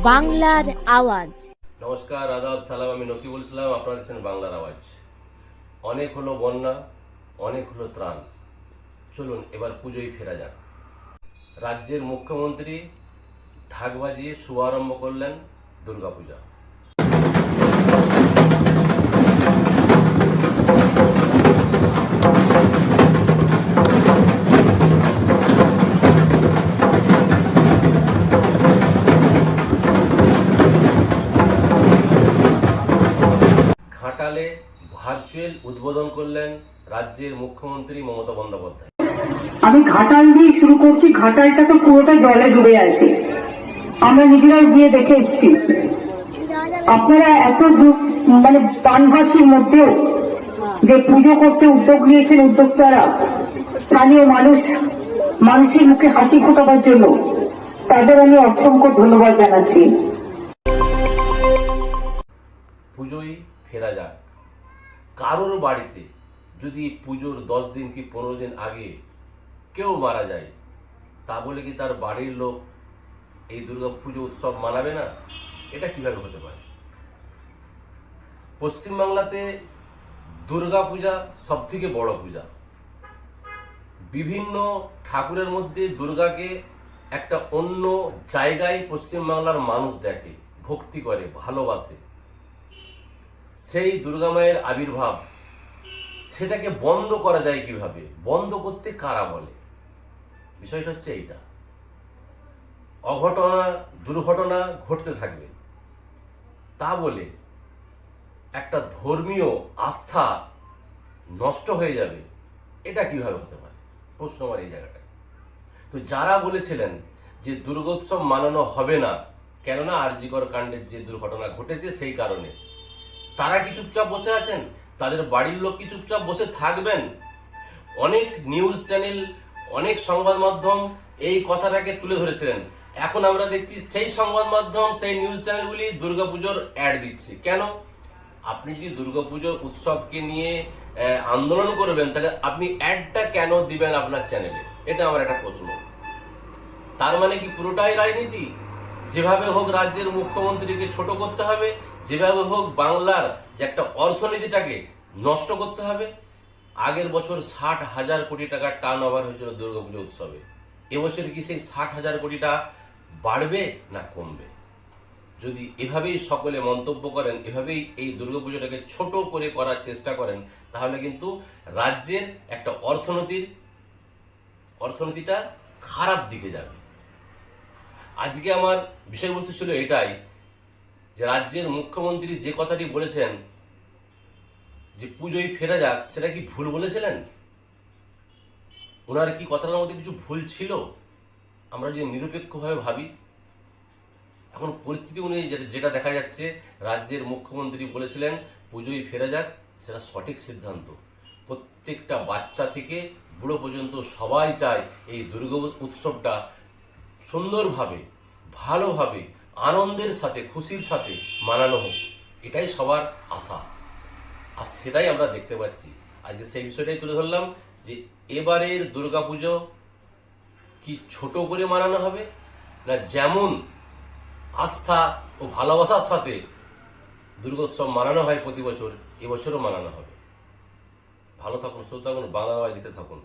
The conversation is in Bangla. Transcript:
বাংলার আওয়াজ। নমস্কার, আদাব, সালাম। আমি নকিবুল ইসলাম, আপনারা দেখছেন বাংলার আওয়াজ। অনেক হলো বন্যা, অনেক হলো ত্রাণ, চলুন এবার পুজোয় ফেরা যাক। রাজ্যের মুখ্যমন্ত্রী ঢাক বাজিয়ে শুভারম্ভ করলেন দুর্গাপূজা। ঘাটালে ভার্চুয়াল উদ্বোধন করলেন রাজ্যের মুখ্যমন্ত্রী মমতা বন্দ্যোপাধ্যায়। আমি ঘাটাল দিয়ে শুরু করছি। ঘাটালটা তো পুরোটা জলে ডুবে আছে, আমরা নিজেরাই গিয়ে দেখে এসছি। আপনারা এত প্রাণঘাসীর মধ্যেও যে পুজো করতে উদ্যোগ নিয়েছেন উদ্যোক্তারা, স্থানীয় মানুষের মুখে হাসি ফোটাবার জন্য, তাদের আমি অসংখ্য ধন্যবাদ জানাচ্ছি। পুজোয় ফেরা যাক। কারোর বাড়িতে যদি পুজোর 10 দিন কি 15 দিন আগে কেউ মারা যায়, তা বলে কি তার বাড়ির লোক এই দুর্গা পুজো উৎসব মানাবে না? এটা কিভাবে হতে পারে? পশ্চিমবাংলাতে দুর্গা পূজা সব থেকে বড় পূজা। বিভিন্ন ঠাকুরের মধ্যে দুর্গাকে একটা অন্য জায়গায় পশ্চিমবাংলার মানুষ দেখে, ভক্তি করে, ভালোবাসে। সেই দুর্গা মায়ের আবির্ভাব, সেটাকে বন্ধ করা যায় কিভাবে? বন্ধ করতে কারা বলে? বিষয়টা হচ্ছে এইটা। দুর্ঘটনা ঘটতে থাকবে, তা বলে একটা ধর্মীয় আস্থা নষ্ট হয়ে যাবে, এটা কিভাবে হতে পারে? প্রশ্ন আমার এই জায়গাটায়। তো যারা বলেছিলেন যে দুর্গোৎসব মানানো হবে না, কেননা আরজিকর কাণ্ডের যে দুর্ঘটনা ঘটেছে সেই কারণে, তারা কি চুপচাপ বসে আছেন? তাদের বাড়ির লোক কি চুপচাপ বসে থাকবেন? অনেক নিউজ চ্যানেল, অনেক সংবাদ মাধ্যম এই কথাটাকে তুলে ধরেছিলেন। এখন আমরা দেখছি সেই সংবাদ মাধ্যম, সেই নিউজ চ্যানেলগুলি দুর্গাপুজোর অ্যাড দিচ্ছে। কেন? আপনি যদি দুর্গাপুজোর উৎসবকে নিয়ে আন্দোলন করবেন, তাহলে আপনি অ্যাডটা কেন দিবেন আপনার চ্যানেলে? এটা আমার একটা প্রশ্ন। তার মানে কি পুরোটাই রাজনীতি? যেভাবে হোক রাজ্যের মুখ্যমন্ত্রীকে ছোট করতে হবে, যেভাবে হোক বাংলার যে একটা অর্থনীতিটাকে নষ্ট করতে হবে। আগের বছর 60,000 কোটি টাকার টার্ন ওভার হয়েছিল দুর্গাপুজো উৎসবে। এবছর কি সেই 60,000 কোটিটা বাড়বে না কমবে? যদি এভাবেই সকলে মন্তব্য করেন, এভাবেই এই দুর্গাপুজোটাকে ছোট করে করার চেষ্টা করেন, তাহলে কিন্তু রাজ্যের একটা অর্থনীতিটা খারাপ দিকে যাবে। আজকে আমার বিষয়বস্তু ছিল এটাই, যে রাজ্যের মুখ্যমন্ত্রী যে কথাটি বলেছেন যে পুজোয় ফেরা যাক, সেটা কি ভুল বলেছিলেন? ওনার কি কথাটার মধ্যে কিছু ভুল ছিল? আমরা যদি নিরপেক্ষভাবে ভাবি, এখন পরিস্থিতি অনুযায়ী যেটা দেখা যাচ্ছে, রাজ্যের মুখ্যমন্ত্রী বলেছিলেন পুজোয় ফেরা যাক, সেটা সঠিক সিদ্ধান্ত। প্রত্যেকটা বাচ্চা থেকে বুড়ো পর্যন্ত সবাই চায় এই দুর্গা উৎসবটা সুন্দরভাবে, ভালোভাবে, আনন্দের সাথে, খুশির সাথে মানানো হোক। এটাই সবার আশা, আর সেটাই আমরা দেখতে পাচ্ছি। আজকে সেই বিষয়টাই তুলে ধরলাম যে এবারের দুর্গাপুজো কি ছোট করে মানানো হবে, না যেমন আস্থা ও ভালোবাসার সাথে দুর্গোৎসব মানানো হয় প্রতি বছর, এবছরও মানানো হবে। ভালো থাকুন, সুস্থ থাকুন, বাংলা আওয়াজ দেখতে থাকুন।